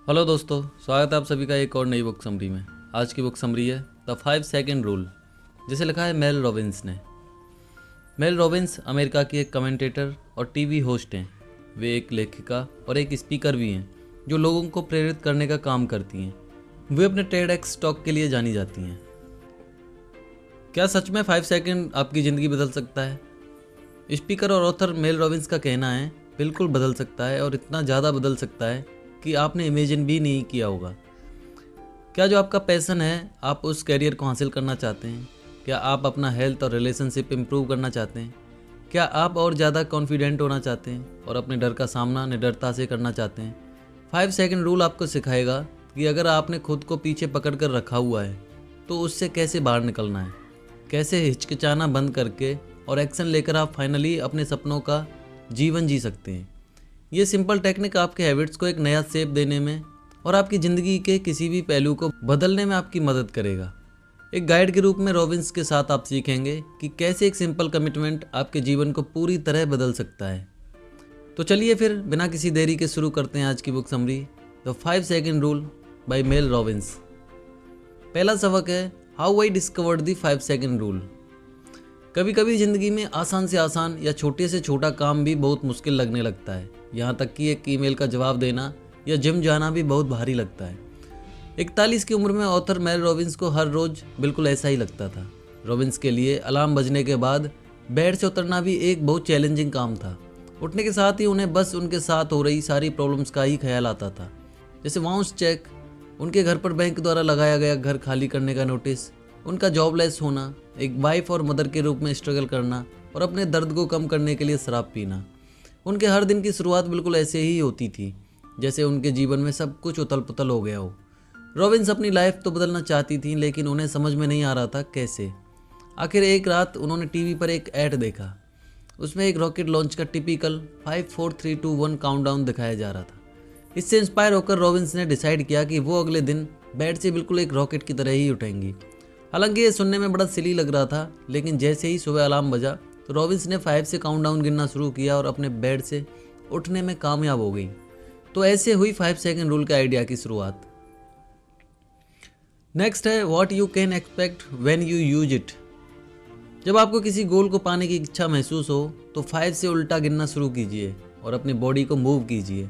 Hello दोस्तों, स्वागत है आप सभी का एक और नई बुक समरी में। आज की बुक समरी है द 5 सेकंड रूल, जिसे लिखा है मेल रॉबिन्स ने। मेल रॉबिन्स अमेरिका की एक कमेंटेटर और टीवी होस्ट हैं। वे एक लेखिका और एक स्पीकर भी हैं जो लोगों को प्रेरित करने का काम करती हैं। वे अपने टेडएक्स टॉक के लिए जानी जाती हैं। क्या सच में 5 सेकंड आपकी ज़िंदगी बदल सकता है? स्पीकर और ऑथर मेल रॉबिन्स का कहना है बिल्कुल बदल सकता है, और इतना ज़्यादा बदल सकता है कि आपने इमेजिन भी नहीं किया होगा। क्या जो आपका पैशन है, आप उस कैरियर को हासिल करना चाहते हैं? क्या आप अपना हेल्थ और रिलेशनशिप इंप्रूव करना चाहते हैं? क्या आप और ज़्यादा कॉन्फिडेंट होना चाहते हैं और अपने डर का सामना निडरता से करना चाहते हैं? 5 सेकंड रूल आपको सिखाएगा कि अगर आपने खुद को पीछे पकड़ कर रखा हुआ है तो उससे कैसे बाहर निकलना है, कैसे हिचकिचाना बंद करके और एक्शन लेकर आप फाइनली अपने सपनों का जीवन जी सकते हैं। ये सिंपल टेक्निक आपके हैबिट्स को एक नया शेप देने में और आपकी ज़िंदगी के किसी भी पहलू को बदलने में आपकी मदद करेगा। एक गाइड के रूप में रॉबिन्स के साथ आप सीखेंगे कि कैसे एक सिंपल कमिटमेंट आपके जीवन को पूरी तरह बदल सकता है। तो चलिए फिर बिना किसी देरी के शुरू करते हैं आज की book summary the 5 second rule by Mel Robbins. पहला सबक है how I discovered the 5 second rule. कभी कभी ज़िंदगी में आसान से आसान या छोटे से छोटा काम भी बहुत मुश्किल लगने लगता है। यहाँ तक कि एक ईमेल का जवाब देना या जिम जाना भी बहुत भारी लगता है। 41 की उम्र में ऑथर मेल रॉबिन्स को हर रोज़ बिल्कुल ऐसा ही लगता था। रॉबिन्स के लिए अलार्म बजने के बाद बेड से उतरना भी एक बहुत चैलेंजिंग काम था। उठने के साथ ही उन्हें बस उनके साथ हो रही सारी प्रॉब्लम्स का ही ख्याल आता था, जैसे बाउंस चेक, उनके घर पर बैंक द्वारा लगाया गया घर खाली करने का नोटिस, उनका जॉबलेस होना, एक वाइफ और मदर के रूप में स्ट्रगल करना और अपने दर्द को कम करने के लिए शराब पीना। उनके हर दिन की शुरुआत बिल्कुल ऐसे ही होती थी जैसे उनके जीवन में सब कुछ उथल पुथल हो गया हो। रॉबिन्स अपनी लाइफ तो बदलना चाहती थी, लेकिन उन्हें समझ में नहीं आ रहा था कैसे। आखिर एक रात उन्होंने टीवी पर एक ऐड देखा। उसमें एक रॉकेट लॉन्च का टिपिकल 5 4 3 2 1 काउंटडाउन दिखाया जा रहा था। इससे इंस्पायर होकर रॉबिन्स ने डिसाइड किया कि वो अगले दिन बेड से बिल्कुल एक रॉकेट की तरह ही उठेंगी। हालांकि ये सुनने में बड़ा सिली लग रहा था, लेकिन जैसे ही सुबह अलार्म बजा तो रॉबिन्स ने 5 से काउंटडाउन गिनना शुरू किया और अपने बेड से उठने में कामयाब हो गई। तो ऐसे हुई 5 सेकंड रूल के आइडिया की शुरुआत। नेक्स्ट है what you can expect when you use it. जब आपको किसी गोल को पाने की इच्छा महसूस हो तो 5 से उल्टा गिनना शुरू कीजिए और अपनी बॉडी को मूव कीजिए।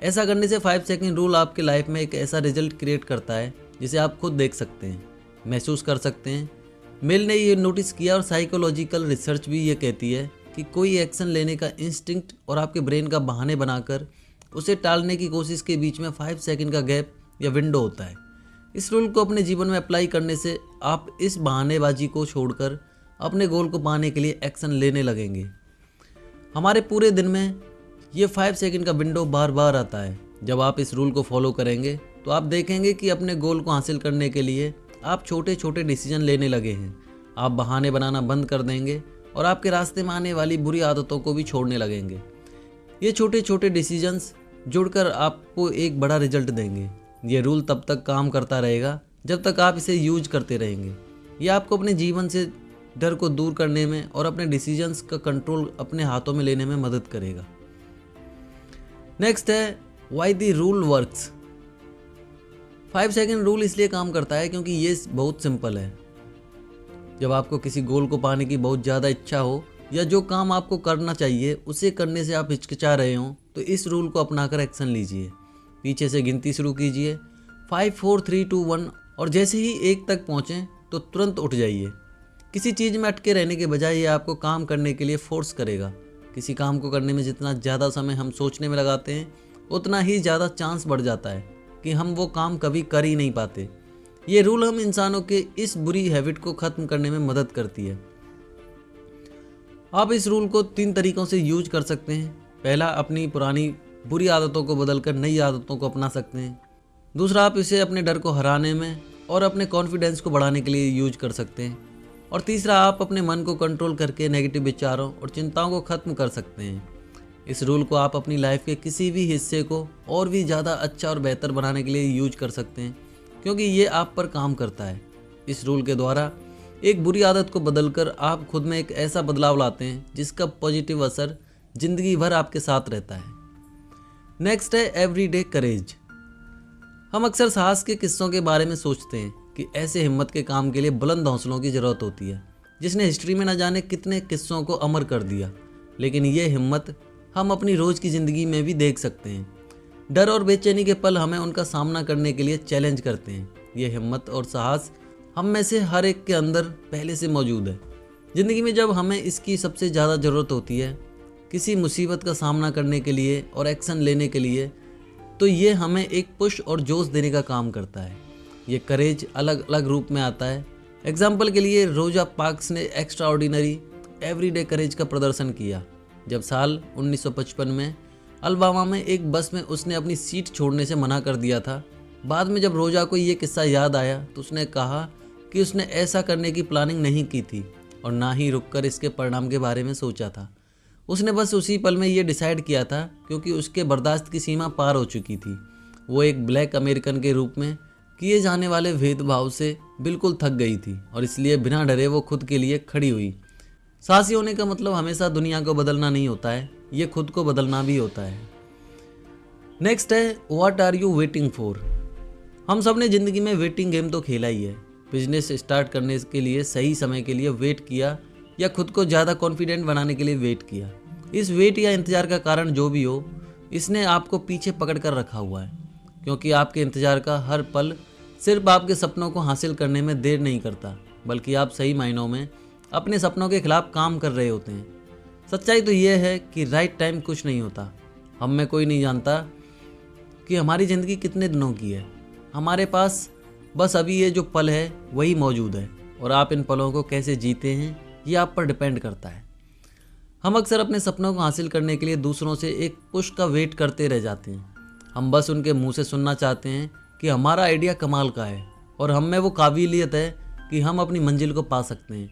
ऐसा करने से 5 सेकंड रूल आपके लाइफ में एक ऐसा रिजल्ट क्रिएट करता है जिसे आप खुद देख सकते हैं, महसूस कर सकते हैं। मेल ने ये नोटिस किया और साइकोलॉजिकल रिसर्च भी ये कहती है कि कोई एक्शन लेने का इंस्टिंक्ट और आपके ब्रेन का बहाने बनाकर उसे टालने की कोशिश के बीच में 5 सेकंड का गैप या विंडो होता है। इस रूल को अपने जीवन में अप्लाई करने से आप इस बहानेबाजी को छोड़कर अपने गोल को पाने के लिए एक्शन लेने लगेंगे। हमारे पूरे दिन में ये 5 सेकंड का विंडो बार बार आता है। जब आप इस रूल को फॉलो करेंगे तो आप देखेंगे कि अपने गोल को हासिल करने के लिए आप छोटे छोटे डिसीजन लेने लगे हैं। आप बहाने बनाना बंद कर देंगे और आपके रास्ते में आने वाली बुरी आदतों को भी छोड़ने लगेंगे। ये छोटे छोटे डिसीजंस जुड़कर आपको एक बड़ा रिजल्ट देंगे। ये रूल तब तक काम करता रहेगा जब तक आप इसे यूज करते रहेंगे। ये आपको अपने जीवन से डर को दूर करने में और अपने डिसीजंस का कंट्रोल अपने हाथों में लेने में मदद करेगा। नेक्स्ट है why the rule works. 5 second rule इसलिए काम करता है क्योंकि ये बहुत सिंपल है। जब आपको किसी गोल को पाने की बहुत ज़्यादा इच्छा हो या जो काम आपको करना चाहिए उसे करने से आप हिचकिचा रहे हो तो इस रूल को अपनाकर एक्शन लीजिए। पीछे से गिनती शुरू कीजिए 5 4 3 2 1 और जैसे ही 1 तक पहुँचें तो तुरंत उठ जाइए। किसी चीज़ में अटके रहने के बजाय ये आपको काम करने के लिए फोर्स करेगा। किसी काम को करने में जितना ज़्यादा समय हम सोचने में लगाते हैं उतना ही ज़्यादा चांस बढ़ जाता है कि हम वो काम कभी कर ही नहीं पाते। ये रूल हम इंसानों के इस बुरी हैबिट को ख़त्म करने में मदद करती है। आप इस रूल को 3 तरीक़ों से यूज कर सकते हैं। पहला, अपनी पुरानी बुरी आदतों को बदलकर नई आदतों को अपना सकते हैं। दूसरा, आप इसे अपने डर को हराने में और अपने कॉन्फिडेंस को बढ़ाने के लिए यूज कर सकते हैं। और तीसरा, आप अपने मन को कंट्रोल करके नेगेटिव विचारों और चिंताओं को ख़त्म कर सकते हैं। इस रूल को आप अपनी लाइफ के किसी भी हिस्से को और भी ज़्यादा अच्छा और बेहतर बनाने के लिए यूज कर सकते हैं, क्योंकि ये आप पर काम करता है। इस रूल के द्वारा एक बुरी आदत को बदलकर आप खुद में एक ऐसा बदलाव लाते हैं जिसका पॉजिटिव असर ज़िंदगी भर आपके साथ रहता है। नेक्स्ट है एवरीडे करेज। हम अक्सर साहस के किस्सों के बारे में सोचते हैं कि ऐसे हिम्मत के काम के लिए बुलंद हौसलों की ज़रूरत होती है, जिसने हिस्ट्री में न जाने कितने किस्सों को अमर कर दिया। लेकिन ये हिम्मत हम अपनी रोज़ की ज़िंदगी में भी देख सकते हैं। डर और बेचैनी के पल हमें उनका सामना करने के लिए चैलेंज करते हैं। ये हिम्मत और साहस हम में से हर एक के अंदर पहले से मौजूद है। ज़िंदगी में जब हमें इसकी सबसे ज़्यादा ज़रूरत होती है, किसी मुसीबत का सामना करने के लिए और एक्शन लेने के लिए, तो ये हमें एक पुश और जोश देने का काम करता है। ये करेज अलग अलग रूप में आता है। एग्जाम्पल के लिए रोजा पार्क्स ने एक्स्ट्रा ऑर्डिनरी एवरीडे करेज का प्रदर्शन किया जब साल 1955 में अलबामा में एक बस में उसने अपनी सीट छोड़ने से मना कर दिया था। बाद में जब रोजा को ये किस्सा याद आया तो उसने कहा कि उसने ऐसा करने की प्लानिंग नहीं की थी और ना ही रुककर इसके परिणाम के बारे में सोचा था। उसने बस उसी पल में ये डिसाइड किया था क्योंकि उसके बर्दाश्त की सीमा पार हो चुकी थी। वो एक ब्लैक अमेरिकन के रूप में किए जाने वाले भेदभाव से बिल्कुल थक गई थी और इसलिए बिना डरे वो खुद के लिए खड़ी हुई। साहसी होने का मतलब हमेशा दुनिया को बदलना नहीं होता है, ये खुद को बदलना भी होता है। नेक्स्ट है what are you waiting for. हम सब ने ज़िंदगी में वेटिंग गेम तो खेला ही है। बिजनेस स्टार्ट करने के लिए सही समय के लिए वेट किया या खुद को ज़्यादा कॉन्फिडेंट बनाने के लिए वेट किया। इस वेट या इंतज़ार का कारण जो भी हो, इसने आपको पीछे पकड़ कर रखा हुआ है, क्योंकि आपके इंतज़ार का हर पल सिर्फ आपके सपनों को हासिल करने में देर नहीं करता, बल्कि आप सही मायनों में अपने सपनों के खिलाफ काम कर रहे होते हैं। सच्चाई तो यह है कि राइट टाइम कुछ नहीं होता। हम में कोई नहीं जानता कि हमारी ज़िंदगी कितने दिनों की है। हमारे पास बस अभी ये जो पल है वही मौजूद है और आप इन पलों को कैसे जीते हैं ये आप पर डिपेंड करता है। हम अक्सर अपने सपनों को हासिल करने के लिए दूसरों से एक पुश का वेट करते रह जाते हैं। हम बस उनके मुंह से सुनना चाहते हैं कि हमारा आइडिया कमाल का है और हम में वो काबिलियत है कि हम अपनी मंजिल को पा सकते हैं।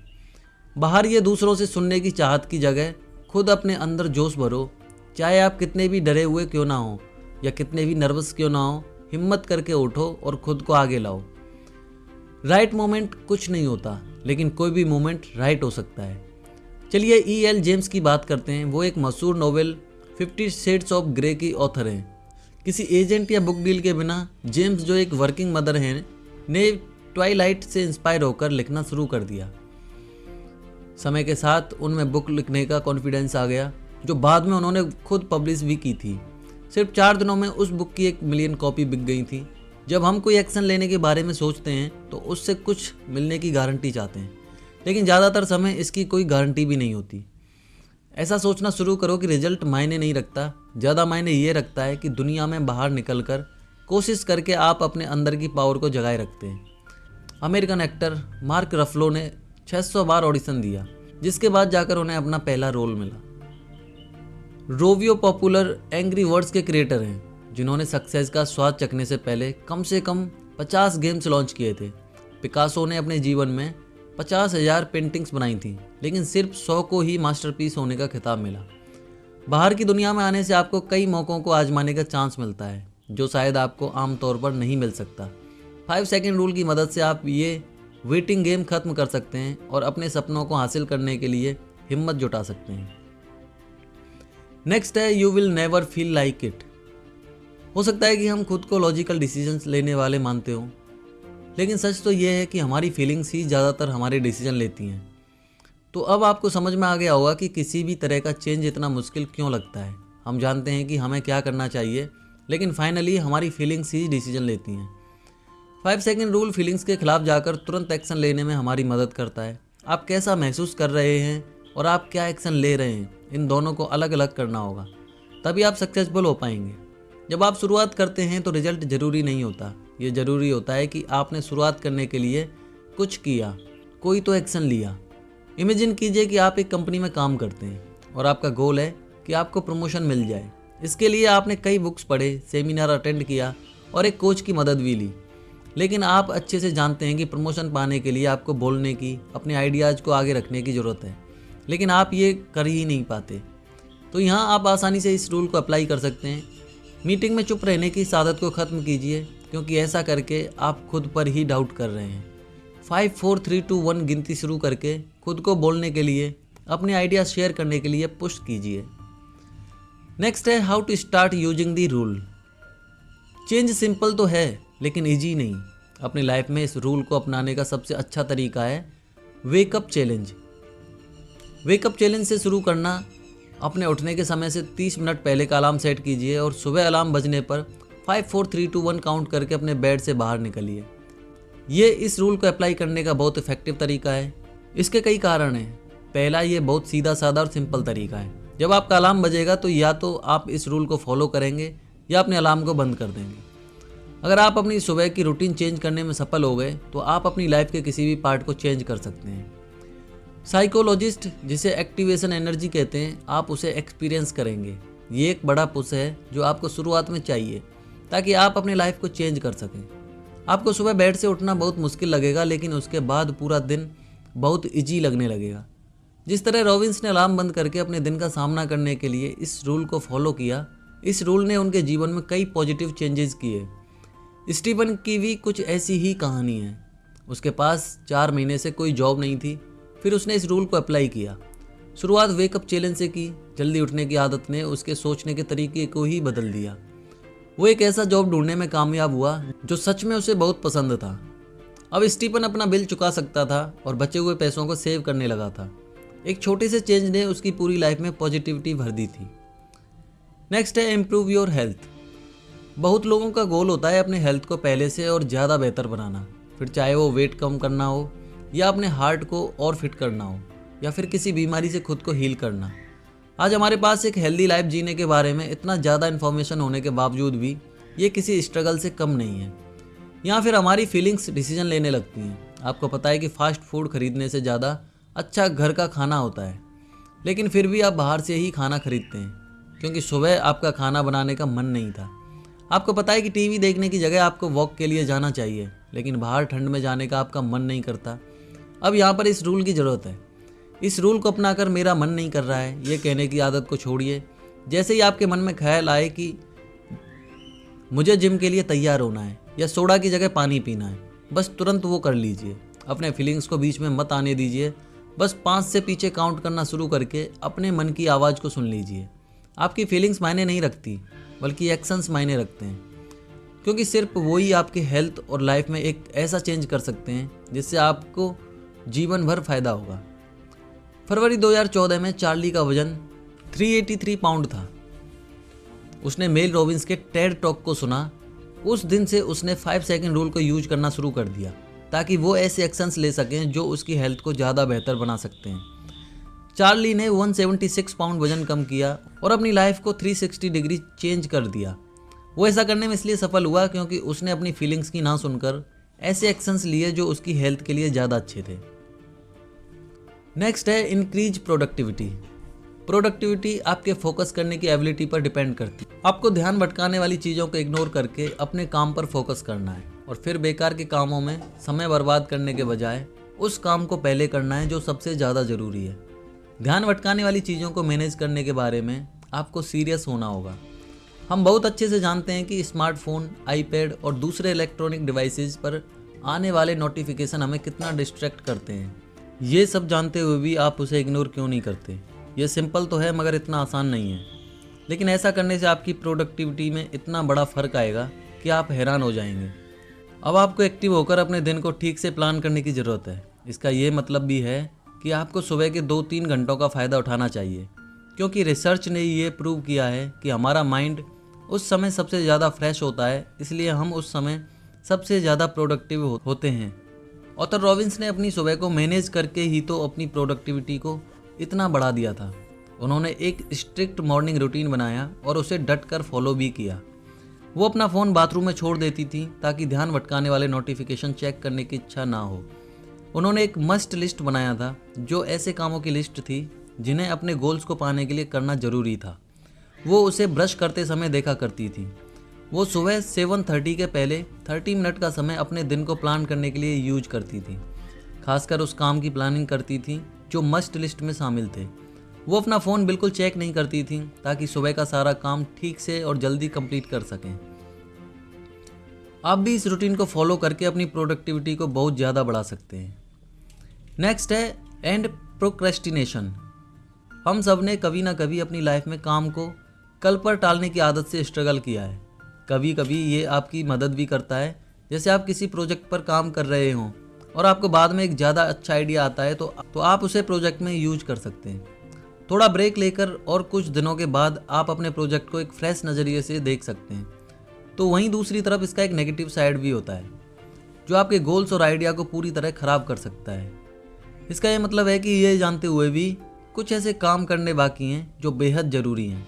बाहर ये दूसरों से सुनने की चाहत की जगह खुद अपने अंदर जोश भरो। चाहे आप कितने भी डरे हुए क्यों ना हो या कितने भी नर्वस क्यों ना हो, हिम्मत करके उठो और खुद को आगे लाओ। राइट मोमेंट कुछ नहीं होता, लेकिन कोई भी मोमेंट राइट हो सकता है। चलिए E.L. जेम्स की बात करते हैं। वो एक मशहूर नोवेल 50 शेड्स ऑफ ग्रे की ऑथर हैं। किसी एजेंट या बुक डील के बिना जेम्स, जो एक वर्किंग मदर हैं, ने ट्वाइलाइट से इंस्पायर होकर लिखना शुरू कर दिया। समय के साथ उनमें बुक लिखने का कॉन्फिडेंस आ गया, जो बाद में उन्होंने खुद पब्लिश भी की थी। सिर्फ 4 दिनों में उस बुक की 1 मिलियन कॉपी बिक गई थी। जब हम कोई एक्शन लेने के बारे में सोचते हैं तो उससे कुछ मिलने की गारंटी चाहते हैं, लेकिन ज़्यादातर समय इसकी कोई गारंटी भी नहीं होती। ऐसा सोचना शुरू करो कि रिजल्ट मायने नहीं रखता। ज़्यादा मायने ये रखता है कि दुनिया में बाहर निकलकर कोशिश करके आप अपने अंदर की पावर को जगाए रखते हैं। अमेरिकन एक्टर मार्क रफलो ने 600 बार ऑडिशन दिया, जिसके बाद जाकर उन्हें अपना पहला रोल मिला। रोवियो पॉपुलर एंग्री वर्ड्स के क्रिएटर हैं, जिन्होंने सक्सेस का स्वाद चखने से पहले कम से कम 50 गेम्स लॉन्च किए थे। पिकासो ने अपने जीवन में 50,000 पेंटिंग्स बनाई थी, लेकिन सिर्फ 100 को ही मास्टरपीस होने का खिताब मिला। बाहर की दुनिया में आने से आपको कई मौक़ों को आजमाने का चांस मिलता है, जो शायद आपको आमतौर पर नहीं मिल सकता। 5 सेकंड रूल की मदद से आप ये वेटिंग गेम खत्म कर सकते हैं और अपने सपनों को हासिल करने के लिए हिम्मत जुटा सकते हैं। नेक्स्ट है you will never feel like it. हो सकता है कि हम खुद को लॉजिकल डिसीजंस लेने वाले मानते हों, लेकिन सच तो यह है कि हमारी फीलिंग्स ही ज़्यादातर हमारे डिसीजन लेती हैं। तो अब आपको समझ में आ गया होगा कि किसी भी तरह का चेंज इतना मुश्किल क्यों लगता है। हम जानते हैं कि हमें क्या करना चाहिए, लेकिन फाइनली हमारी फीलिंग्स ही डिसीजन लेती हैं। 5 सेकंड रूल फीलिंग्स के खिलाफ जाकर तुरंत एक्शन लेने में हमारी मदद करता है। आप कैसा महसूस कर रहे हैं और आप क्या एक्शन ले रहे हैं, इन दोनों को अलग अलग करना होगा, तभी आप सक्सेसफुल हो पाएंगे। जब आप शुरुआत करते हैं तो रिजल्ट ज़रूरी नहीं होता। ये ज़रूरी होता है कि आपने शुरुआत करने के लिए कुछ किया, कोई तो एक्शन लिया। इमेजिन कीजिए कि आप एक कंपनी में काम करते हैं और आपका गोल है कि आपको प्रमोशन मिल जाए। इसके लिए आपने कई बुक्स पढ़े, सेमिनार अटेंड किया और एक कोच की मदद भी ली। लेकिन आप अच्छे से जानते हैं कि प्रमोशन पाने के लिए आपको बोलने की, अपने आइडियाज़ को आगे रखने की ज़रूरत है, लेकिन आप ये कर ही नहीं पाते। तो यहाँ आप आसानी से इस रूल को अप्लाई कर सकते हैं। मीटिंग में चुप रहने की आदत को ख़त्म कीजिए, क्योंकि ऐसा करके आप खुद पर ही डाउट कर रहे हैं। 5 4 3 2 1 गिनती शुरू करके खुद को बोलने के लिए, अपने आइडिया शेयर करने के लिए पुश कीजिए। नेक्स्ट है how to start using the rule. Change simple तो है, लेकिन ईजी नहीं। अपनी लाइफ में इस रूल को अपनाने का सबसे अच्छा तरीका है वेकअप चैलेंज। वेकअप चैलेंज से शुरू करना, अपने उठने के समय से 30 मिनट पहले का अलार्म सेट कीजिए और सुबह अलार्म बजने पर 5 4 3 2 1 काउंट करके अपने बेड से बाहर निकलिए। ये इस रूल को अप्लाई करने का बहुत इफेक्टिव तरीका है। इसके कई कारण हैं। पहला, ये बहुत सीधा साधा और सिंपल तरीका है। जब आपका अलार्म बजेगा तो या तो आप इस रूल को फॉलो करेंगे या अपने अलार्म को बंद कर देंगे। अगर आप अपनी सुबह की रूटीन चेंज करने में सफल हो गए तो आप अपनी लाइफ के किसी भी पार्ट को चेंज कर सकते हैं। साइकोलॉजिस्ट जिसे एक्टिवेशन एनर्जी कहते हैं, आप उसे एक्सपीरियंस करेंगे। ये एक बड़ा पुश है जो आपको शुरुआत में चाहिए ताकि आप अपनी लाइफ को चेंज कर सकें। आपको सुबह बेड से उठना बहुत मुश्किल लगेगा, लेकिन उसके बाद पूरा दिन बहुत इजी लगने लगेगा। जिस तरह रॉबिन्स ने अलार्म बंद करके अपने दिन का सामना करने के लिए इस रूल को फॉलो किया, इस रूल ने उनके जीवन में कई पॉजिटिव चेंजेस किए। स्टीवन की भी कुछ ऐसी ही कहानी है। उसके पास 4 महीने से कोई जॉब नहीं थी, फिर उसने इस रूल को अप्लाई किया। शुरुआत वेकअप चैलेंज से की। जल्दी उठने की आदत ने उसके सोचने के तरीके को ही बदल दिया। वो एक ऐसा जॉब ढूंढने में कामयाब हुआ जो सच में उसे बहुत पसंद था। अब स्टीफन अपना बिल चुका सकता था और बचे हुए पैसों को सेव करने लगा था। एक छोटे से चेंज ने उसकी पूरी लाइफ में पॉजिटिविटी भर दी थी। नेक्स्ट है इम्प्रूव योर हेल्थ। बहुत लोगों का गोल होता है अपने हेल्थ को पहले से और ज़्यादा बेहतर बनाना, फिर चाहे वो वेट कम करना हो या अपने हार्ट को और फिट करना हो या फिर किसी बीमारी से खुद को हील करना। आज हमारे पास एक हेल्दी लाइफ जीने के बारे में इतना ज़्यादा इन्फॉर्मेशन होने के बावजूद भी ये किसी स्ट्रगल से कम नहीं है। या फिर हमारी फीलिंग्स डिसीजन लेने लगती हैं। आपको पता है कि फास्ट फूड खरीदने से ज़्यादा अच्छा घर का खाना होता है, लेकिन फिर भी आप बाहर से ही खाना खरीदते हैं क्योंकि सुबह आपका खाना बनाने का मन नहीं था। आपको पता है कि टीवी देखने की जगह आपको वॉक के लिए जाना चाहिए, लेकिन बाहर ठंड में जाने का आपका मन नहीं करता। अब यहाँ पर इस रूल की ज़रूरत है। इस रूल को अपनाकर मेरा मन नहीं कर रहा है, ये कहने की आदत को छोड़िए। जैसे ही आपके मन में ख्याल आए कि मुझे जिम के लिए तैयार होना है या सोडा की जगह पानी पीना है, बस तुरंत वो कर लीजिए। अपने फीलिंग्स को बीच में मत आने दीजिए। बस 5 से पीछे काउंट करना शुरू करके अपने मन की आवाज़ को सुन लीजिए। आपकी फीलिंग्स मायने नहीं रखती, बल्कि एक्शंस मायने रखते हैं, क्योंकि सिर्फ वही आपके हेल्थ और लाइफ में एक ऐसा चेंज कर सकते हैं जिससे आपको जीवन भर फायदा होगा। फरवरी 2014 में चार्ली का वजन 383 पाउंड था। उसने मेल रॉबिन्स के टेड टॉक को सुना। उस दिन से उसने 5 सेकंड रूल को यूज करना शुरू कर दिया ताकि वो ऐसे एक्शंस ले सकें जो उसकी हेल्थ को ज़्यादा बेहतर बना सकते हैं। चार्ली ने 176 पाउंड वजन कम किया और अपनी लाइफ को 360 डिग्री चेंज कर दिया। वो ऐसा करने में इसलिए सफल हुआ क्योंकि उसने अपनी फीलिंग्स की ना सुनकर ऐसे एक्शंस लिए जो उसकी हेल्थ के लिए ज़्यादा अच्छे थे। नेक्स्ट है इंक्रीज प्रोडक्टिविटी। प्रोडक्टिविटी आपके फोकस करने की एबिलिटी पर डिपेंड करती है। आपको ध्यान भटकाने वाली चीज़ों को इग्नोर करके अपने काम पर फोकस करना है और फिर बेकार के कामों में समय बर्बाद करने के बजाय उस काम को पहले करना है जो सबसे ज़्यादा ज़रूरी है। ध्यान भटकाने वाली चीज़ों को मैनेज करने के बारे में आपको सीरियस होना होगा। हम बहुत अच्छे से जानते हैं कि स्मार्टफोन, आईपैड और दूसरे इलेक्ट्रॉनिक डिवाइसेस पर आने वाले नोटिफिकेशन हमें कितना डिस्ट्रैक्ट करते हैं। ये सब जानते हुए भी आप उसे इग्नोर क्यों नहीं करते? ये सिंपल तो है मगर इतना आसान नहीं है। लेकिन ऐसा करने से आपकी प्रोडक्टिविटी में इतना बड़ा फ़र्क आएगा कि आप हैरान हो जाएंगे। अब आपको एक्टिव होकर अपने दिन को ठीक से प्लान करने की ज़रूरत है। इसका ये मतलब भी है कि आपको सुबह के 2-3 घंटों का फ़ायदा उठाना चाहिए, क्योंकि रिसर्च ने ये प्रूव किया है कि हमारा माइंड उस समय सबसे ज़्यादा फ्रेश होता है, इसलिए हम उस समय सबसे ज़्यादा प्रोडक्टिव होते हैं। ऑथर रॉबिन्स ने अपनी सुबह को मैनेज करके ही तो अपनी प्रोडक्टिविटी को इतना बढ़ा दिया था। उन्होंने एक स्ट्रिक्ट मॉर्निंग रूटीन बनाया और उसे डट कर फॉलो भी किया। वो अपना फ़ोन बाथरूम में छोड़ देती थी ताकि ध्यान भटकाने वाले नोटिफिकेशन चेक करने की इच्छा ना हो। उन्होंने एक मस्ट लिस्ट बनाया था जो ऐसे कामों की लिस्ट थी जिन्हें अपने गोल्स को पाने के लिए करना ज़रूरी था। वो उसे ब्रश करते समय देखा करती थी। वो सुबह 7:30 के पहले 30 मिनट का समय अपने दिन को प्लान करने के लिए यूज करती थी। खासकर उस काम की प्लानिंग करती थी जो मस्ट लिस्ट में शामिल थे। वो अपना फ़ोन बिल्कुल चेक नहीं करती थी ताकि सुबह का सारा काम ठीक से और जल्दी कंप्लीट कर सकें। आप भी इस रूटीन को फॉलो करके अपनी प्रोडक्टिविटी को बहुत ज़्यादा बढ़ा सकते हैं। नेक्स्ट है एंड प्रोक्रेस्टिनेशन। हम सब ने कभी ना कभी अपनी लाइफ में काम को कल पर टालने की आदत से स्ट्रगल किया है। कभी कभी ये आपकी मदद भी करता है, जैसे आप किसी प्रोजेक्ट पर काम कर रहे हों और आपको बाद में एक ज़्यादा अच्छा आइडिया आता है तो आप उसे प्रोजेक्ट में यूज कर सकते हैं। थोड़ा ब्रेक लेकर और कुछ दिनों के बाद आप अपने प्रोजेक्ट को एक फ्रेश नज़रिए से देख सकते हैं। तो वहीं दूसरी तरफ इसका एक नेगेटिव साइड भी होता है जो आपके गोल्स और आइडिया को पूरी तरह ख़राब कर सकता है। इसका ये मतलब है कि ये जानते हुए भी कुछ ऐसे काम करने बाकी हैं जो बेहद ज़रूरी हैं,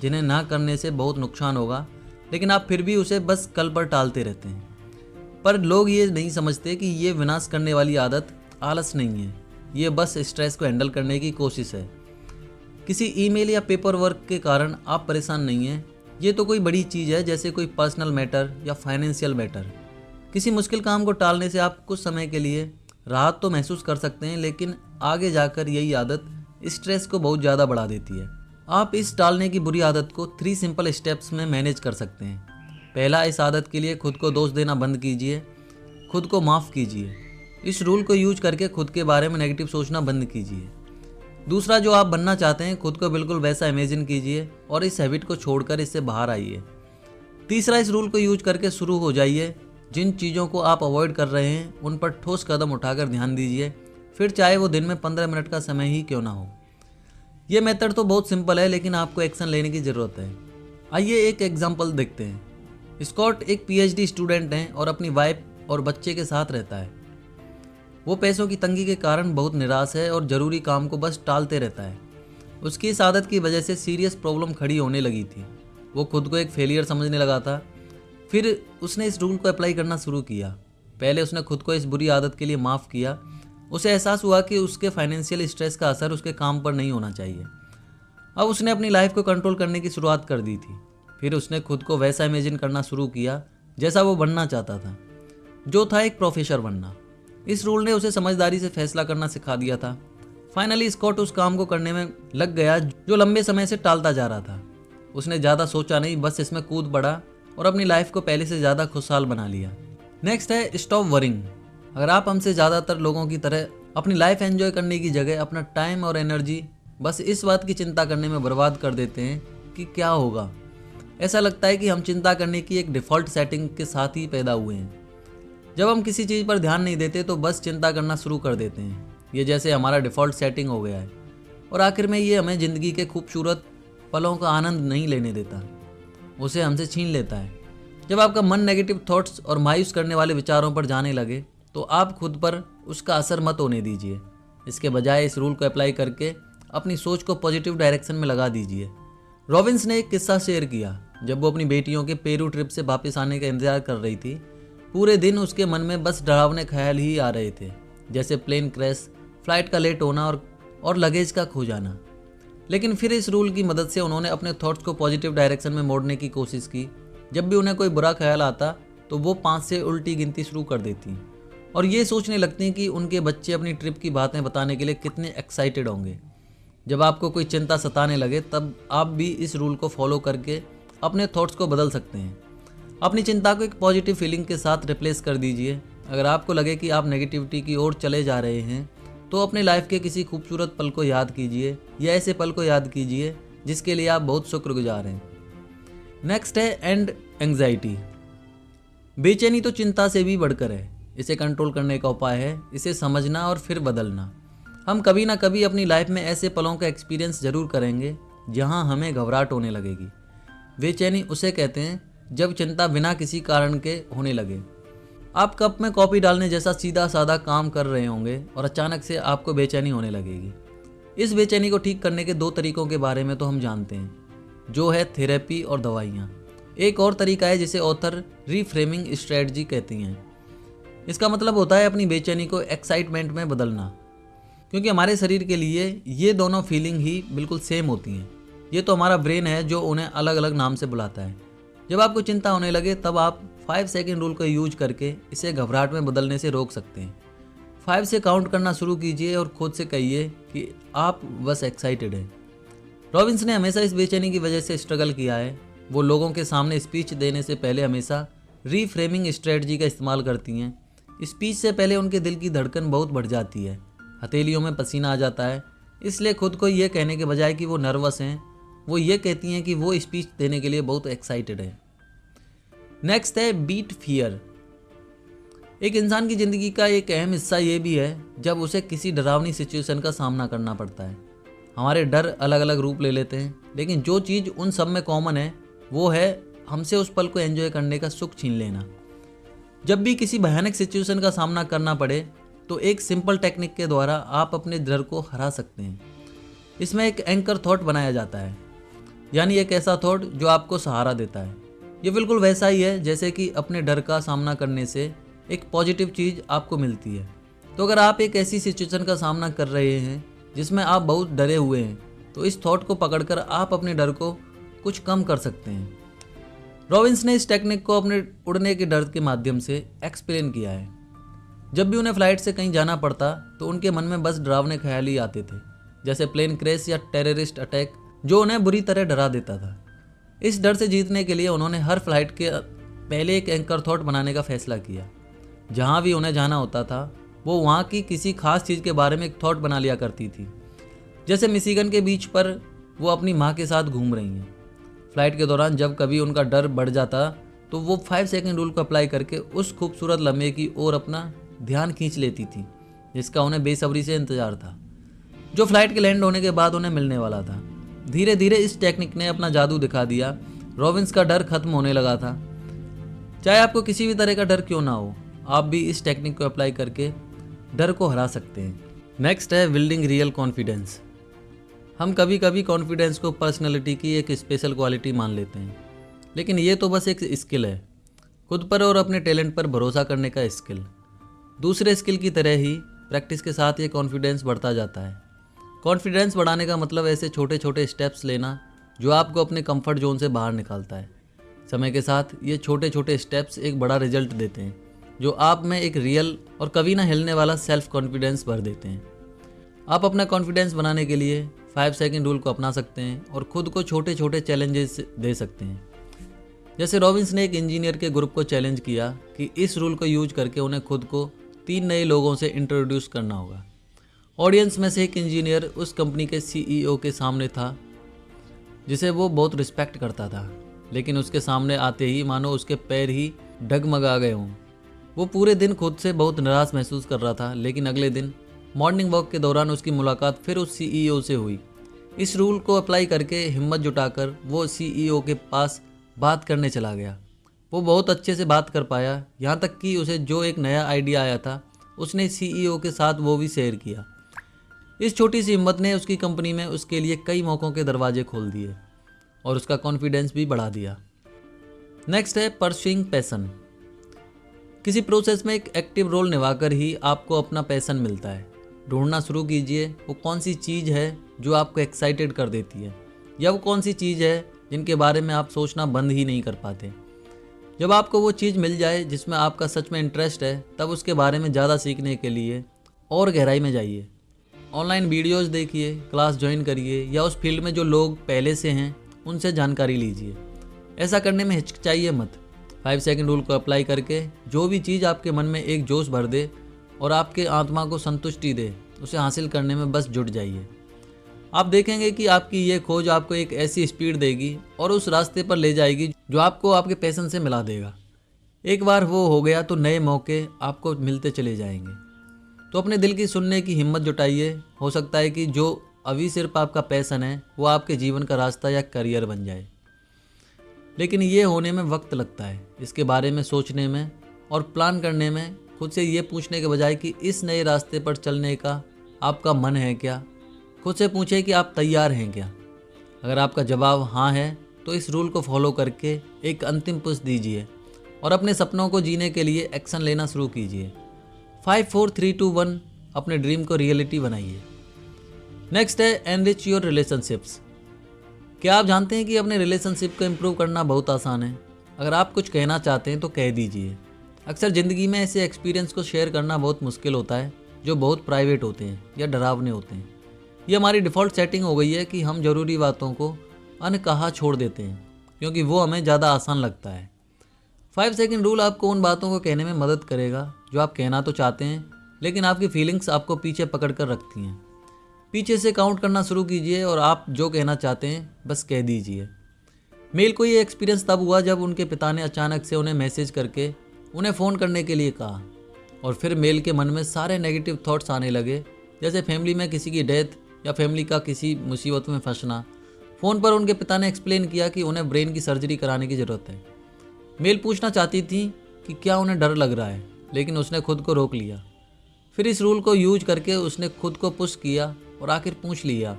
जिन्हें ना करने से बहुत नुकसान होगा, लेकिन आप फिर भी उसे बस कल पर टालते रहते हैं। पर लोग ये नहीं समझते कि ये विनाश करने वाली आदत आलस नहीं है, ये बस स्ट्रेस को हैंडल करने की कोशिश है। किसी ईमेल या पेपर वर्क के कारण आप परेशान नहीं हैं, ये तो कोई बड़ी चीज़ है जैसे कोई पर्सनल मैटर या फाइनेंशियल मैटर। किसी मुश्किल काम को टालने से आप कुछ समय के लिए राहत तो महसूस कर सकते हैं, लेकिन आगे जाकर यही आदत स्ट्रेस को बहुत ज़्यादा बढ़ा देती है। आप इस टालने की बुरी आदत को 3 सिंपल स्टेप्स में मैनेज कर सकते हैं। पहला, इस आदत के लिए खुद को दोष देना बंद कीजिए, खुद को माफ़ कीजिए। इस रूल को यूज करके खुद के बारे में नेगेटिव सोचना बंद कीजिए। दूसरा, जो आप बनना चाहते हैं खुद को बिल्कुल वैसा इमेजिन कीजिए और इस हैबिट को छोड़कर इससे बाहर आइए। तीसरा, इस रूल को यूज करके शुरू हो जाइए। जिन चीज़ों को आप अवॉइड कर रहे हैं उन पर ठोस कदम उठाकर ध्यान दीजिए, फिर चाहे वो दिन में 15 मिनट का समय ही क्यों ना हो। ये मेथड तो बहुत सिंपल है, लेकिन आपको एक्शन लेने की ज़रूरत है। आइए एक एग्जाम्पल देखते हैं। स्कॉट एक PhD स्टूडेंट हैं और अपनी वाइफ और बच्चे के साथ रहता है। वो पैसों की तंगी के कारण बहुत निराश है और ज़रूरी काम को बस टालते रहता है। उसकी इस आदत की वजह से सीरियस प्रॉब्लम खड़ी होने लगी थी। वो खुद को एक फेलियर समझने लगा था। फिर उसने इस रूल को अप्लाई करना शुरू किया। पहले उसने खुद को इस बुरी आदत के लिए माफ़ किया। उसे एहसास हुआ कि उसके फाइनेंशियल स्ट्रेस का असर उसके काम पर नहीं होना चाहिए। अब उसने अपनी लाइफ को कंट्रोल करने की शुरुआत कर दी थी। फिर उसने खुद को वैसा इमेजिन करना शुरू किया जैसा वो बनना चाहता था, जो था एक प्रोफेसर बनना। इस रूल ने उसे समझदारी से फैसला करना सिखा दिया था। फाइनली स्कॉट उस काम को करने में लग गया जो लंबे समय से टालता जा रहा था। उसने ज़्यादा सोचा नहीं, बस इसमें कूद पड़ा और अपनी लाइफ को पहले से ज़्यादा खुशहाल बना लिया। नेक्स्ट है स्टॉप वरिंग। अगर आप हमसे ज़्यादातर लोगों की तरह अपनी लाइफ एंजॉय करने की जगह अपना टाइम और एनर्जी बस इस बात की चिंता करने में बर्बाद कर देते हैं कि क्या होगा, ऐसा लगता है कि हम चिंता करने की एक डिफ़ॉल्ट सेटिंग के साथ ही पैदा हुए हैं। जब हम किसी चीज़ पर ध्यान नहीं देते तो बस चिंता करना शुरू कर देते हैं। ये जैसे हमारा डिफ़ॉल्ट सेटिंग हो गया है और आखिर में ये हमें ज़िंदगी के खूबसूरत पलों का आनंद नहीं लेने देता, उसे हमसे छीन लेता है। जब आपका मन नेगेटिव थॉट्स और मायूस करने वाले विचारों पर जाने लगे तो आप खुद पर उसका असर मत होने दीजिए। इसके बजाय इस रूल को अप्लाई करके अपनी सोच को पॉजिटिव डायरेक्शन में लगा दीजिए। रॉबिन्स ने एक किस्सा शेयर किया। जब वो अपनी बेटियों के पेरू ट्रिप से वापस आने का इंतजार कर रही थी, पूरे दिन उसके मन में बस डरावने ख्याल ही आ रहे थे, जैसे प्लेन क्रैश, फ्लाइट का लेट होना और लगेज का खो जाना। लेकिन फिर इस रूल की मदद से उन्होंने अपने थॉट्स को पॉजिटिव डायरेक्शन में मोड़ने की कोशिश की। जब भी उन्हें कोई बुरा ख्याल आता तो वो 5 से उल्टी गिनती शुरू कर देती और ये सोचने लगती कि उनके बच्चे अपनी ट्रिप की बातें बताने के लिए कितने एक्साइटेड होंगे। जब आपको कोई चिंता सताने लगे तब आप भी इस रूल को फॉलो करके अपने थॉट्स को बदल सकते हैं। अपनी चिंता को एक पॉजिटिव फीलिंग के साथ रिप्लेस कर दीजिए। अगर आपको लगे कि आप नेगेटिविटी की ओर चले जा रहे हैं तो अपने लाइफ के किसी खूबसूरत पल को याद कीजिए या ऐसे पल को याद कीजिए जिसके लिए आप बहुत शुक्रगुजार हैं। नेक्स्ट है एंड एंग्जाइटी। बेचैनी तो चिंता से भी बढ़कर है। इसे कंट्रोल करने का उपाय है इसे समझना और फिर बदलना। हम कभी ना कभी अपनी लाइफ में ऐसे पलों का एक्सपीरियंस जरूर करेंगे जहां हमें घबराहट होने लगेगी। बेचैनी उसे कहते हैं जब चिंता बिना किसी कारण के होने लगे। आप कप में कॉफ़ी डालने जैसा सीधा साधा काम कर रहे होंगे और अचानक से आपको बेचैनी होने लगेगी। इस बेचैनी को ठीक करने के 2 तरीकों के बारे में तो हम जानते हैं, जो है थेरेपी और दवाइयाँ। एक और तरीका है जिसे ऑथर रीफ्रेमिंग स्ट्रेटजी कहती हैं। इसका मतलब होता है अपनी बेचैनी को एक्साइटमेंट में बदलना, क्योंकि हमारे शरीर के लिए ये दोनों फीलिंग ही बिल्कुल सेम होती हैं। ये तो हमारा ब्रेन है जो उन्हें अलग अलग नाम से बुलाता है। जब आपको चिंता होने लगे तब आप 5 सेकेंड रूल को यूज करके इसे घबराहट में बदलने से रोक सकते हैं। 5 से काउंट करना शुरू कीजिए और खुद से कहिए कि आप बस एक्साइटेड हैं। रॉबिन्स ने हमेशा इस बेचैनी की वजह से स्ट्रगल किया है। वो लोगों के सामने स्पीच देने से पहले हमेशा रीफ्रेमिंग स्ट्रेटजी का इस्तेमाल करती हैं। स्पीच से पहले उनके दिल की धड़कन बहुत बढ़ जाती है, हथेलियों में पसीना आ जाता है। इसलिए खुद को ये कहने के बजाय कि वो नर्वस हैं, वो ये कहती हैं कि वो स्पीच देने के लिए बहुत एक्साइटेड है। नेक्स्ट है बीट फियर। एक इंसान की ज़िंदगी का एक अहम हिस्सा ये भी है जब उसे किसी डरावनी सिचुएशन का सामना करना पड़ता है। हमारे डर अलग अलग रूप ले लेते हैं, लेकिन जो चीज़ उन सब में कॉमन है वो है हमसे उस पल को एंजॉय करने का सुख छीन लेना। जब भी किसी भयानक सिचुएशन का सामना करना पड़े तो एक सिंपल टेक्निक के द्वारा आप अपने डर को हरा सकते हैं। इसमें एक एंकर थॉट बनाया जाता है, यानी एक ऐसा थॉट जो आपको सहारा देता है। ये बिल्कुल वैसा ही है जैसे कि अपने डर का सामना करने से एक पॉजिटिव चीज़ आपको मिलती है। तो अगर आप एक ऐसी सिचुएशन का सामना कर रहे हैं जिसमें आप बहुत डरे हुए हैं, तो इस थॉट को पकड़कर आप अपने डर को कुछ कम कर सकते हैं। रॉबिन्स ने इस टेक्निक को अपने उड़ने के डर के माध्यम से एक्सप्लेन किया है। जब भी उन्हें फ्लाइट से कहीं जाना पड़ता तो उनके मन में बस डरावने ख्याल ही आते थे, जैसे प्लेन क्रैश या टेररिस्ट अटैक, जो उन्हें बुरी तरह डरा देता था। इस डर से जीतने के लिए उन्होंने हर फ्लाइट के पहले एक एंकर थॉट बनाने का फैसला किया। जहाँ भी उन्हें जाना होता था वो वहाँ की किसी खास चीज़ के बारे में एक थॉट बना लिया करती थी। जैसे मिशिगन के बीच पर वो अपनी माँ के साथ घूम रही हैं। फ्लाइट के दौरान जब कभी उनका डर बढ़ जाता तो वो 5 सेकंड रूल को अप्लाई करके उस खूबसूरत लम्हे की ओर अपना ध्यान खींच लेती थी, जिसका उन्हें बेसब्री से इंतजार था, जो फ्लाइट के लैंड होने के बाद उन्हें मिलने वाला था। धीरे धीरे इस टेक्निक ने अपना जादू दिखा दिया। रॉबिन्स का डर खत्म होने लगा था। चाहे आपको किसी भी तरह का डर क्यों ना हो, आप भी इस टेक्निक को अप्लाई करके डर को हरा सकते हैं। नेक्स्ट है बिल्डिंग रियल कॉन्फिडेंस। हम कभी कभी कॉन्फिडेंस को पर्सनैलिटी की एक स्पेशल क्वालिटी मान लेते हैं, लेकिन ये तो बस एक स्किल है, खुद पर और अपने टैलेंट पर भरोसा करने का स्किल। दूसरे स्किल की तरह ही प्रैक्टिस के साथ ये कॉन्फिडेंस बढ़ता जाता है। कॉन्फिडेंस बढ़ाने का मतलब ऐसे छोटे छोटे स्टेप्स लेना जो आपको अपने कंफर्ट जोन से बाहर निकालता है। समय के साथ ये छोटे छोटे स्टेप्स एक बड़ा रिजल्ट देते हैं, जो आप में एक रियल और कभी ना हिलने वाला सेल्फ कॉन्फिडेंस भर देते हैं। आप अपना कॉन्फिडेंस बनाने के लिए 5 सेकंड रूल को अपना सकते हैं और खुद को छोटे छोटे चैलेंजेस दे सकते हैं। जैसे रॉबिन्स ने एक इंजीनियर के ग्रुप को चैलेंज किया कि इस रूल को यूज करके उन्हें खुद को 3 नए लोगों से इंट्रोड्यूस करना होगा। ऑडियंस में से एक इंजीनियर उस कंपनी के सीईओ के सामने था जिसे वो बहुत रिस्पेक्ट करता था, लेकिन उसके सामने आते ही मानो उसके पैर ही डगमगा गए हों। वो पूरे दिन खुद से बहुत निराश महसूस कर रहा था, लेकिन अगले दिन मॉर्निंग वॉक के दौरान उसकी मुलाकात फिर उस सीईओ से हुई। इस रूल को अप्लाई करके हिम्मत जुटाकर वो सीईओ के पास बात करने चला गया। वो बहुत अच्छे से बात कर पाया, यहाँ तक कि उसे जो एक नया आइडिया आया था उसने सीईओ के साथ वो भी शेयर किया। इस छोटी सी हिम्मत ने उसकी कंपनी में उसके लिए कई मौक़ों के दरवाजे खोल दिए और उसका कॉन्फिडेंस भी बढ़ा दिया। नेक्स्ट है परस्यूइंग पैशन। किसी प्रोसेस में एक एक्टिव रोल निभाकर ही आपको अपना पैशन मिलता है। ढूंढना शुरू कीजिए वो कौन सी चीज़ है जो आपको एक्साइटेड कर देती है, या वो कौन सी चीज़ है जिनके बारे में आप सोचना बंद ही नहीं कर पाते। जब आपको वो चीज़ मिल जाए जिसमें आपका सच में इंटरेस्ट है, तब उसके बारे में ज़्यादा सीखने के लिए और गहराई में जाइए। ऑनलाइन वीडियोस देखिए, क्लास ज्वाइन करिए, या उस फील्ड में जो लोग पहले से हैं उनसे जानकारी लीजिए। ऐसा करने में हिचकिचाइए मत। 5 सेकंड रूल को अप्लाई करके जो भी चीज़ आपके मन में एक जोश भर दे और आपके आत्मा को संतुष्टि दे, उसे हासिल करने में बस जुट जाइए। आप देखेंगे कि आपकी ये खोज आपको एक ऐसी स्पीड देगी और उस रास्ते पर ले जाएगी जो आपको आपके पैशन से मिला देगा। एक बार वो हो गया तो नए मौके आपको मिलते चले जाएंगे। तो अपने दिल की सुनने की हिम्मत जुटाइए। हो सकता है कि जो अभी सिर्फ आपका पैशन है वो आपके जीवन का रास्ता या करियर बन जाए, लेकिन ये होने में वक्त लगता है। इसके बारे में सोचने में और प्लान करने में खुद से ये पूछने के बजाय कि इस नए रास्ते पर चलने का आपका मन है क्या, खुद से पूछें कि आप तैयार हैं क्या। अगर आपका जवाब हाँ है तो इस रूल को फॉलो करके एक अंतिम पुश दीजिए और अपने सपनों को जीने के लिए एक्शन लेना शुरू कीजिए। 5 4 3 2 1 अपने ड्रीम को रियलिटी बनाइए। नेक्स्ट है एनरिच योर रिलेशनशिप्स। क्या आप जानते हैं कि अपने रिलेशनशिप को इम्प्रूव करना बहुत आसान है। अगर आप कुछ कहना चाहते हैं तो कह दीजिए। अक्सर ज़िंदगी में ऐसे एक्सपीरियंस को शेयर करना बहुत मुश्किल होता है जो बहुत प्राइवेट होते हैं या डरावने होते हैं। ये हमारी डिफ़ॉल्ट सेटिंग हो गई है कि हम ज़रूरी बातों को अनकहा छोड़ देते हैं क्योंकि वो हमें ज़्यादा आसान लगता है। 5 सेकंड रूल आपको उन बातों को कहने में मदद करेगा जो आप कहना तो चाहते हैं, लेकिन आपकी फीलिंग्स आपको पीछे पकड़ कर रखती हैं। पीछे से काउंट करना शुरू कीजिए और आप जो कहना चाहते हैं बस कह दीजिए। मेल को ये एक्सपीरियंस तब हुआ जब उनके पिता ने अचानक से उन्हें मैसेज करके उन्हें फ़ोन करने के लिए कहा। और फिर मेल के मन में सारे नेगेटिव थॉट्स आने लगे, जैसे फैमिली में किसी की डेथ या फैमिली का किसी मुसीबत में फंसना। फ़ोन पर उनके पिता ने एक्सप्लेन किया कि उन्हें ब्रेन की सर्जरी कराने की ज़रूरत है। मेल पूछना चाहती थी कि क्या उन्हें डर लग रहा है, लेकिन उसने खुद को रोक लिया। फिर इस रूल को यूज करके उसने खुद को पुश किया और आखिर पूछ लिया।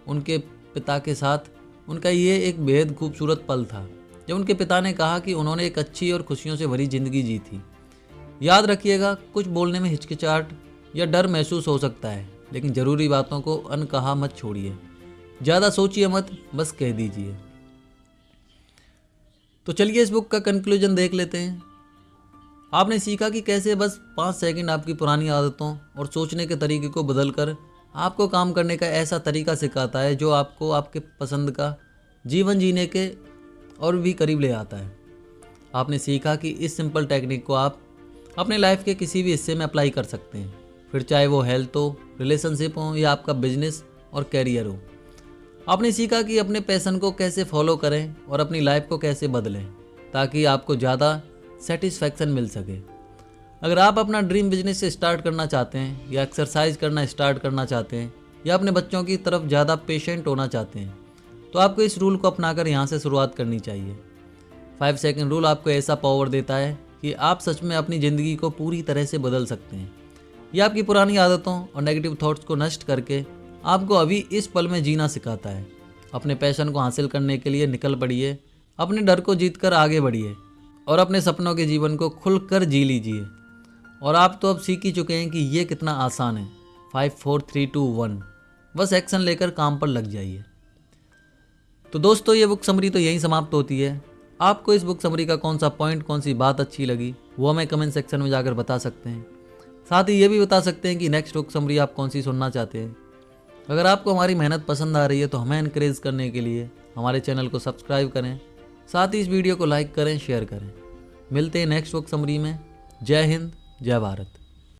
उनके पिता के साथ उनका ये एक बेहद खूबसूरत पल था जब उनके पिता ने कहा कि उन्होंने एक अच्छी और खुशियों से भरी ज़िंदगी जी थी। याद रखिएगा, कुछ बोलने में हिचकिचाहट या डर महसूस हो सकता है, लेकिन ज़रूरी बातों को अनकहा मत छोड़िए। ज़्यादा सोचिए मत, बस कह दीजिए। तो चलिए इस बुक का कंक्लूजन देख लेते हैं। आपने सीखा कि कैसे बस 5 सेकंड आपकी पुरानी आदतों और सोचने के तरीके को बदलकर आपको काम करने का ऐसा तरीका सिखाता है जो आपको आपके पसंद का जीवन जीने के और भी करीब ले आता है। आपने सीखा कि इस सिंपल टेक्निक को आप अपने लाइफ के किसी भी हिस्से में अप्लाई कर सकते हैं, फिर चाहे वो हेल्थ हो, रिलेशनशिप हो या आपका बिजनेस और कैरियर हो। आपने सीखा कि अपने पैशन को कैसे फॉलो करें और अपनी लाइफ को कैसे बदलें ताकि आपको ज़्यादा सेटिस्फैक्शन मिल सके। अगर आप अपना ड्रीम बिजनेस से स्टार्ट करना चाहते हैं या एक्सरसाइज करना स्टार्ट करना चाहते हैं या अपने बच्चों की तरफ ज़्यादा पेशेंट होना चाहते हैं, तो आपको इस रूल को अपनाकर यहाँ से शुरुआत करनी चाहिए। 5 सेकंड रूल आपको ऐसा पावर देता है कि आप सच में अपनी ज़िंदगी को पूरी तरह से बदल सकते हैं। यह आपकी पुरानी आदतों और नेगेटिव थॉट्स को नष्ट करके आपको अभी इस पल में जीना सिखाता है। अपने पैशन को हासिल करने के लिए निकल पड़िए, अपने डर को जीतकर आगे बढ़िए और अपने सपनों के जीवन को खुलकर जी लीजिए। और आप तो अब सीख ही चुके हैं कि ये कितना आसान है। 5 4 3 2 1, बस एक्शन लेकर काम पर लग जाइए। तो दोस्तों, ये बुक समरी तो यहीं समाप्त होती है। आपको इस बुक समरी का कौन सा पॉइंट, कौन सी बात अच्छी लगी, वो हमें कमेंट सेक्शन में जाकर बता सकते हैं। साथ ही ये भी बता सकते हैं कि नेक्स्ट बुक समरी आप कौन सी सुनना चाहते हैं। अगर आपको हमारी मेहनत पसंद आ रही है तो हमें इनकरेज करने के लिए हमारे चैनल को सब्सक्राइब करें, साथ ही इस वीडियो को लाइक करें, शेयर करें। मिलते हैं नेक्स्ट बुक समरी में। जय हिंद, जय भारत।